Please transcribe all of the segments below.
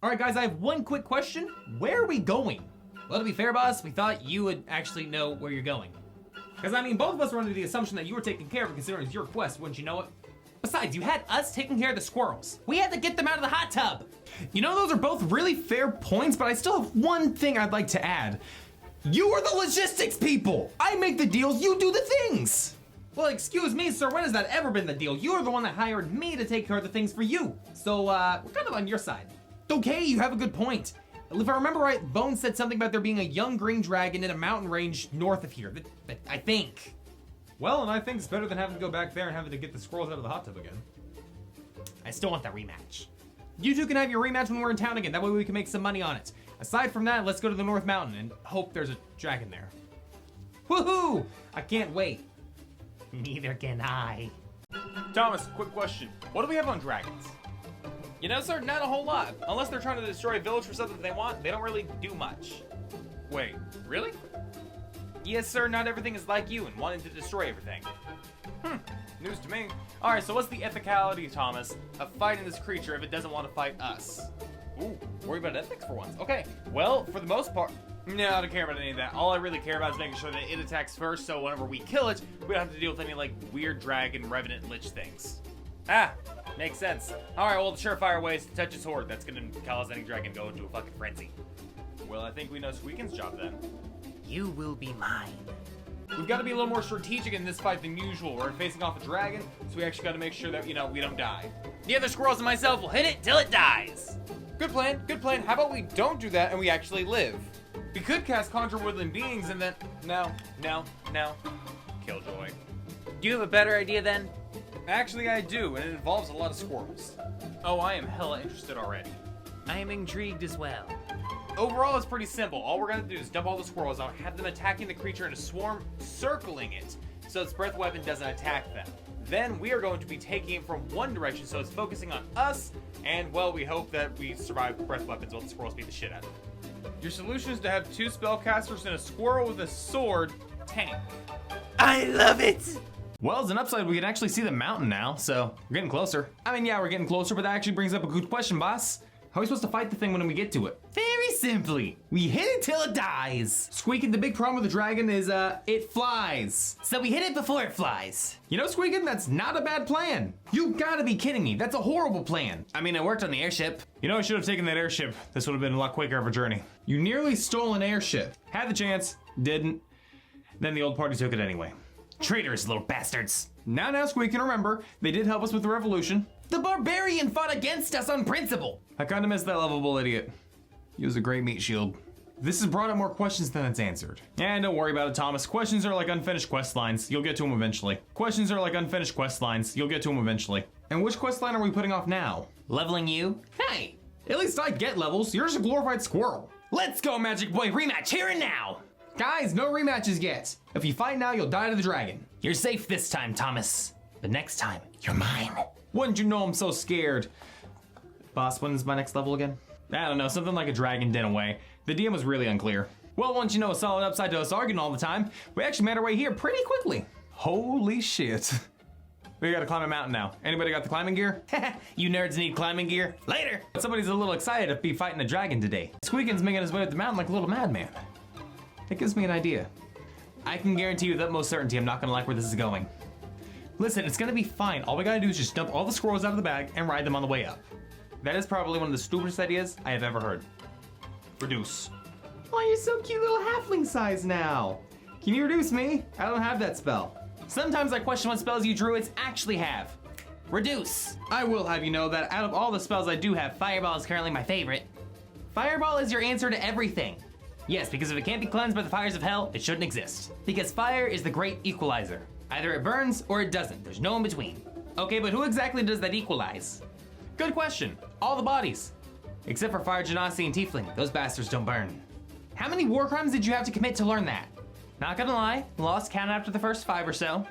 All right, guys, I have one quick question. Where are we going? Well, to be fair, boss, we thought you would actually know where you're going. Because, I mean, both of us were under the assumption that you were taking care of it considering it's your quest, wouldn't you know it? Besides, you had us taking care of the squirrels. We had to get them out of the hot tub. You know, those are both really fair points, but I still have one thing I'd like to add. You are the logistics people. I make the deals, you do the things. Well, excuse me, sir, when has that ever been the deal? You're the one that hired me to take care of the things for you. So, we're kind of on your side. Okay, you have a good point. If I remember right, Bones said something about there being a young green dragon in a mountain range north of here. I think. Well, and I think it's better than having to go back there and having to get the squirrels out of the hot tub again. I still want that rematch. You two can have your rematch when we're in town again. That way we can make some money on it. Aside from that, let's go to the North Mountain and hope there's a dragon there. Woohoo! I can't wait. Neither can I. Thomas, quick question. What do we have on dragons? You know, sir, not a whole lot. Unless they're trying to destroy a village for something they want, they don't really do much. Wait, really? Yes, sir, not everything is like you and wanting to destroy everything. News to me. Alright, so what's the ethicality, Thomas, of fighting this creature if it doesn't want to fight us? Ooh, worry about ethics for once. Okay, well, for the most part, no, I don't care about any of that. All I really care about is making sure that it attacks first, so whenever we kill it, we don't have to deal with any, like, weird dragon, revenant, lich things. Ah, makes sense. Alright, well, the surefire way is to touch its horde. That's gonna cause any dragon to go into a fucking frenzy. Well, I think we know Squeakin's job then. You will be mine. We've got to be a little more strategic in this fight than usual. We're facing off a dragon, so we actually got to make sure that, you know, we don't die. The other squirrels and myself will hit it till it dies. Good plan, good plan. How about we don't do that and we actually live? We could cast Conjure Woodland Beings and then... No. Killjoy. Do you have a better idea then? Actually, I do, and it involves a lot of squirrels. Oh, I am hella interested already. I am intrigued as well. Overall, it's pretty simple. All we're gonna do is dump all the squirrels out, have them attacking the creature in a swarm, circling it, so its breath weapon doesn't attack them. Then we are going to be taking it from one direction, so it's focusing on us, and well, we hope that we survive breath weapons while the squirrels beat the shit out of it. Your solution is to have 2 spellcasters and a squirrel with a sword tank. I love it! Well, as an upside, we can actually see the mountain now, so we're getting closer. I mean, yeah, we're getting closer, but that actually brings up a good question, boss. How are we supposed to fight the thing when we get to it? Very simply. We hit it till it dies. Squeakin', the big problem with the dragon is, it flies. So we hit it before it flies. You know, Squeakin', that's not a bad plan. You gotta be kidding me. That's a horrible plan. I mean, it worked on the airship. You know, I should have taken that airship. This would have been a lot quicker of a journey. You nearly stole an airship. Had the chance, didn't. Then the old party took it anyway. Traitors, little bastards. Now, Squeakin', remember, they did help us with the revolution. The barbarian fought against us on principle. I kinda miss that lovable idiot. He was a great meat shield. This has brought up more questions than it's answered. And don't worry about it, Thomas. Questions are like unfinished quest lines. You'll get to them eventually. Questions are like unfinished quest lines. You'll get to them eventually. And which quest line are we putting off now? Leveling you? Hey, at least I get levels. You're just a glorified squirrel. Let's go, Magic Boy. Rematch here and now. Guys, no rematches yet. If you fight now, you'll die to the dragon. You're safe this time, Thomas. But next time, you're mine. Wouldn't you know I'm so scared? Boss, when's my next level again? I don't know, something like a dragon den away. The DM was really unclear. Well, once you know a solid upside to us arguing all the time, we actually made our way here pretty quickly. Holy shit. We gotta climb a mountain now. Anybody got the climbing gear? You nerds need climbing gear? Later! Somebody's a little excited to be fighting a dragon today. Squeakin's making his way up the mountain like a little madman. That gives me an idea. I can guarantee you with utmost certainty I'm not gonna like where this is going. Listen, it's gonna be fine. All we gotta do is just dump all the squirrels out of the bag and ride them on the way up. That is probably one of the stupidest ideas I have ever heard. Reduce. Oh, you're so cute little halfling size now. Can you reduce me? I don't have that spell. Sometimes I question what spells you druids actually have. Reduce. I will have you know that out of all the spells I do have, Fireball is currently my favorite. Fireball is your answer to everything. Yes, because if it can't be cleansed by the fires of hell, it shouldn't exist. Because fire is the great equalizer. Either it burns or it doesn't. There's no in between. Okay, but who exactly does that equalize? Good question. All the bodies. Except for Fire Genasi and Tiefling. Those bastards don't burn. How many war crimes did you have to commit to learn that? Not gonna lie, lost count after the first 5 or so.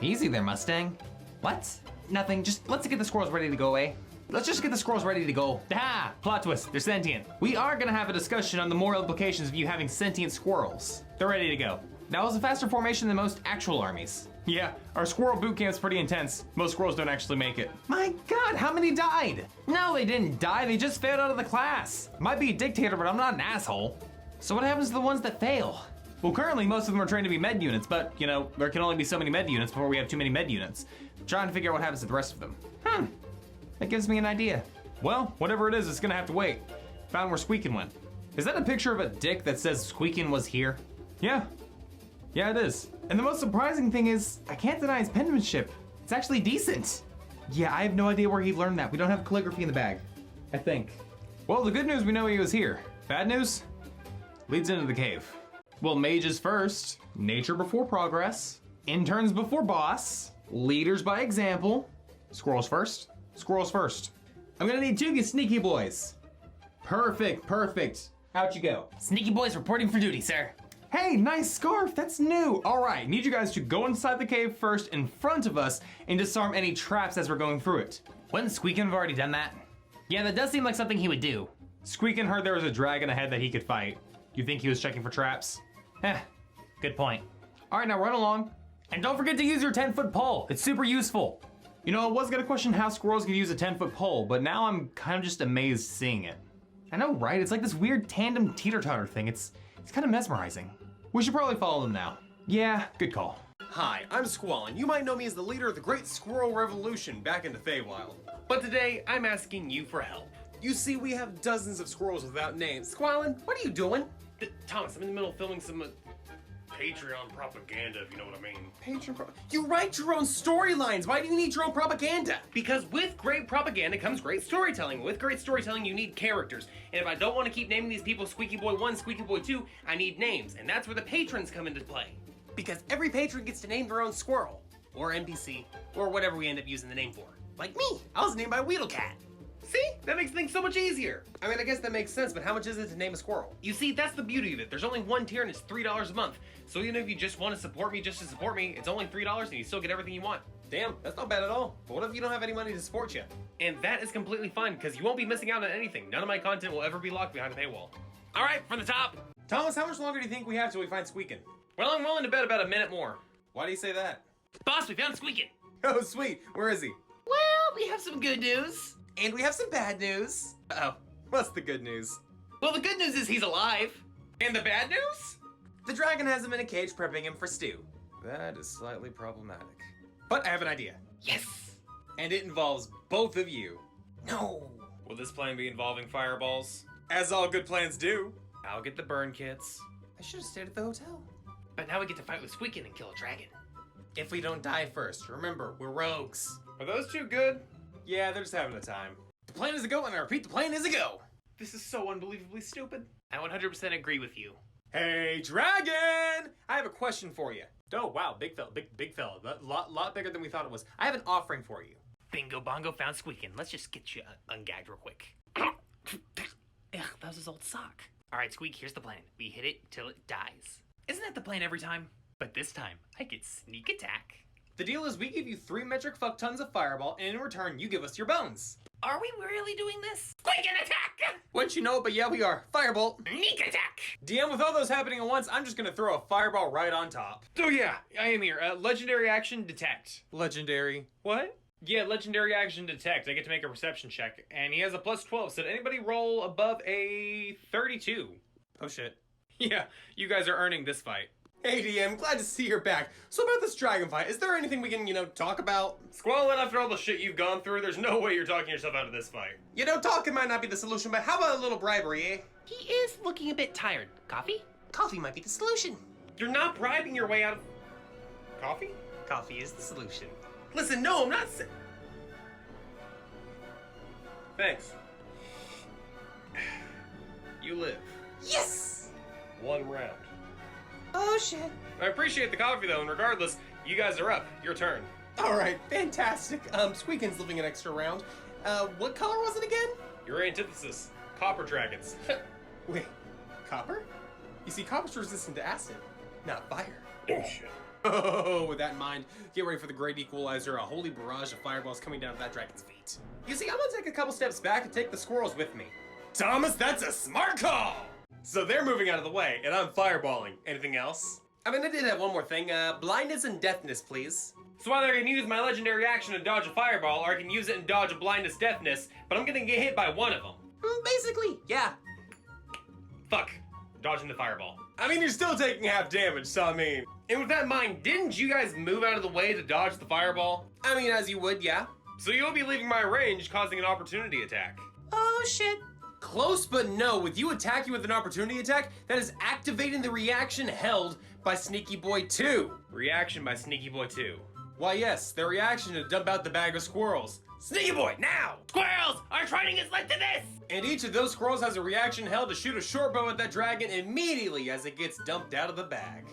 Easy there, Mustang. What? Nothing, just let's get the squirrels ready to go away. Let's just get the squirrels ready to go. Ah, plot twist, they're sentient. We are gonna have a discussion on the moral implications of you having sentient squirrels. They're ready to go. That was a faster formation than most actual armies. Yeah, our squirrel boot camp's pretty intense. Most squirrels don't actually make it. My God, how many died? No, they didn't die, they just failed out of the class. Might be a dictator, but I'm not an asshole. So what happens to the ones that fail? Well, currently most of them are trained to be med units, but, you know, there can only be so many med units before we have too many med units. Trying to figure out what happens to the rest of them. That gives me an idea. Well, whatever it is, it's gonna have to wait. Found where Squeakin' went. Is that a picture of a dick that says Squeakin' was here? Yeah, it is. And the most surprising thing is, I can't deny his penmanship. It's actually decent. Yeah, I have no idea where he learned that. We don't have calligraphy in the bag, I think. Well, the good news, we know he was here. Bad news? Leads into the cave. Well, mages first, nature before progress, interns before boss, leaders by example, squirrels first, squirrels first. I'm gonna need two of you sneaky boys. Perfect. Out you go. Sneaky boys reporting for duty, sir. Hey, nice scarf, that's new. All right, need you guys to go inside the cave first in front of us and disarm any traps as we're going through it. Wouldn't Squeakin' have already done that? Yeah, that does seem like something he would do. Squeakin' heard there was a dragon ahead that he could fight. You think he was checking for traps? Good point. All right, now run along. And don't forget to use your 10-foot pole. It's super useful. You know, I was gonna question how squirrels could use a 10-foot pole, but now I'm kind of just amazed seeing it. I know, right? It's like this weird tandem teeter-totter thing. It's kind of mesmerizing. We should probably follow them now. Yeah, good call. Hi, I'm Squallin. You might know me as the leader of the Great Squirrel Revolution back in the Feywild. But today, I'm asking you for help. You see, we have dozens of squirrels without names. Squallin, what are you doing? Thomas, I'm in the middle of filming some Patreon propaganda, if you know what I mean. You write your own storylines. Why do you need your own propaganda? Because with great propaganda comes great storytelling. With great storytelling, you need characters. And if I don't want to keep naming these people Squeaky Boy 1, Squeaky Boy 2, I need names. And that's where the patrons come into play. Because every patron gets to name their own squirrel, or NPC, or whatever we end up using the name for. Like me, I was named by Weedlecat. See? That makes things so much easier. I mean, I guess that makes sense, but how much is it to name a squirrel? You see, that's the beauty of it. There's only one tier and it's $3 a month. So even if you just want to support me just to support me, it's only $3 and you still get everything you want. Damn, that's not bad at all. But what if you don't have any money to support you? And that is completely fine, because you won't be missing out on anything. None of my content will ever be locked behind a paywall. All right, from the top. Thomas, how much longer do you think we have till we find Squeakin'? Well, I'm willing to bet about a minute more. Why do you say that? Boss, we found Squeakin'. Oh, sweet. Where is he? Well, we have some good news. And we have some bad news. Uh-oh. What's the good news? Well, the good news is he's alive. And the bad news? The dragon has him in a cage prepping him for stew. That is slightly problematic. But I have an idea. Yes. And it involves both of you. No. Will this plan be involving fireballs? As all good plans do. I'll get the burn kits. I should have stayed at the hotel. But now we get to fight with Squeakin' and kill a dragon. If we don't die first. Remember, we're rogues. Are those two good? Yeah, they're just having a time. The plan is a go, and I repeat, the plan is a go. This is so unbelievably stupid. I 100% agree with you. Hey, dragon! I have a question for you. Oh, wow, big fella, big fella. Lot bigger than we thought it was. I have an offering for you. Bingo bongo found Squeakin'. Let's just get you ungagged real quick. Ugh, that was his old sock. All right, Squeak, here's the plan. We hit it till it dies. Isn't that the plan every time? But this time, I get sneak attack. The deal is we give you 3 metric fuck tons of fireball, and in return, you give us your bones. Are we really doing this? Squeakin' attack! Wouldn't you know it, but yeah, we are. Firebolt. Sneak attack! DM, with all those happening at once, I'm just gonna throw a fireball right on top. So yeah, I am here. Legendary action detect. Legendary. What? Yeah, legendary action detect. I get to make a perception check. And he has a plus 12. So did anybody roll above a 32? Oh shit. Yeah, you guys are earning this fight. Hey DM, glad to see you're back. So about this dragon fight, is there anything we can, talk about? Squallin, after all the shit you've gone through, there's no way you're talking yourself out of this fight. Talking might not be the solution, but how about a little bribery, eh? He is looking a bit tired. Coffee? Coffee might be the solution. You're not bribing your way out of... Coffee? Coffee is the solution. Listen, no, I'm not Thanks. You live. Yes! 1 round. Oh shit. I appreciate the coffee though, and regardless, you guys are up. Your turn. Alright, fantastic. Squeakin's living an extra round. What color was it again? Your antithesis. Copper dragons. Wait, copper? You see, copper's resistant to acid, not fire. Oh shit. Oh, with that in mind, get ready for the great equalizer, a holy barrage of fireballs coming down at that dragon's feet. You see, I'm gonna take a couple steps back and take the squirrels with me. Thomas, that's a smart call! So they're moving out of the way, and I'm fireballing. Anything else? I mean, I did have one more thing. Blindness and deafness, please. So either I can use my legendary action to dodge a fireball, or I can use it and dodge a blindness deafness, but I'm gonna get hit by one of them. Basically, yeah. Fuck. Dodging the fireball. I mean, you're still taking half damage, so I mean... And with that in mind, didn't you guys move out of the way to dodge the fireball? I mean, as you would, yeah. So you'll be leaving my range, causing an opportunity attack. Oh, shit. Close, but no. With you attacking with an opportunity attack, that is activating the reaction held by Sneaky Boy 2. Reaction by Sneaky Boy 2. Why, yes, the reaction to dump out the bag of squirrels. Sneaky Boy, now! Squirrels! Our training has led to this! And each of those squirrels has a reaction held to shoot a short bow at that dragon immediately as it gets dumped out of the bag.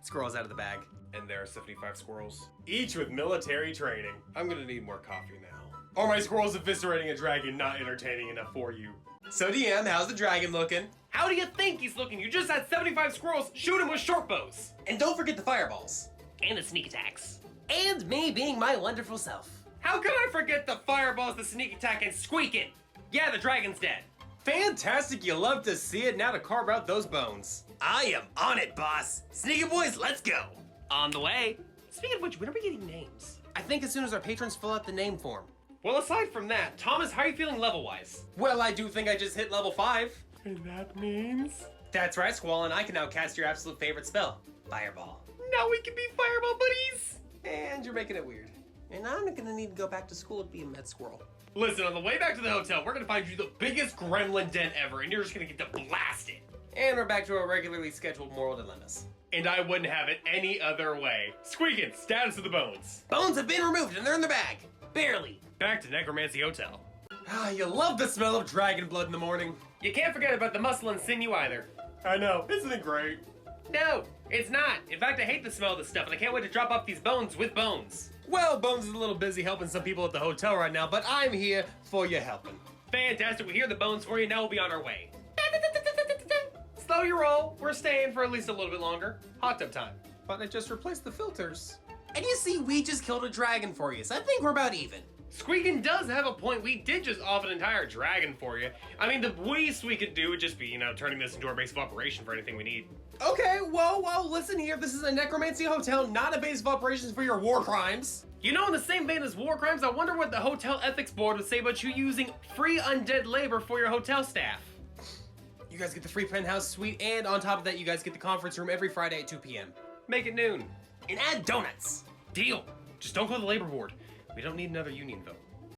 Squirrels out of the bag. And there are 75 squirrels. Each with military training. I'm gonna need more coffee now. Are my squirrels eviscerating a dragon not entertaining enough for you? So DM, how's the dragon looking? How do you think he's looking? You just had 75 squirrels shoot him with short bows. And don't forget the fireballs. And the sneak attacks. And me being my wonderful self. How could I forget the fireballs, the sneak attack, and squeaking? Yeah, the dragon's dead. Fantastic, you love to see it. Now to carve out those bones. I am on it, boss. Sneaky boys, let's go. On the way. Speaking of which, when are we getting names? I think as soon as our patrons fill out the name form. Well, aside from that, Thomas, how are you feeling level-wise? Well, I do think I just hit level 5. And that means? That's right, Squallin. I can now cast your absolute favorite spell, Fireball. Now we can be fireball buddies! And you're making it weird. And I'm gonna need to go back to school to be a med squirrel. Listen, on the way back to the hotel, we're gonna find you the biggest gremlin den ever, and you're just gonna get to blast it. And we're back to our regularly scheduled moral dilemmas. And I wouldn't have it any other way. Squeakin', status of the bones. Bones have been removed and they're in the bag. Barely. Back to Necromancy Hotel. Ah, you love the smell of dragon blood in the morning. You can't forget about the muscle and sinew either. I know, isn't it great? No, it's not. In fact, I hate the smell of this stuff, and I can't wait to drop off these bones with bones. Well, Bones is a little busy helping some people at the hotel right now, but I'm here for your helping. Fantastic, we hear the bones for you, now we'll be on our way. Slow your roll, we're staying for at least a little bit longer. Hot tub time. But I just replaced the filters. And you see, we just killed a dragon for you, so I think we're about even. Squeakin' does have a point. We did just off an entire dragon for you. I mean, the least we could do would just be, turning this into our base of operation for anything we need. Okay, whoa, listen here. This is a necromancy hotel, not a base of operations for your war crimes. In the same vein as war crimes, I wonder what the Hotel Ethics Board would say about you using free undead labor for your hotel staff. You guys get the free penthouse suite, and on top of that, you guys get the conference room every Friday at 2 p.m. Make it noon. And add donuts. Deal. Just don't call the labor board. We don't need another union vote.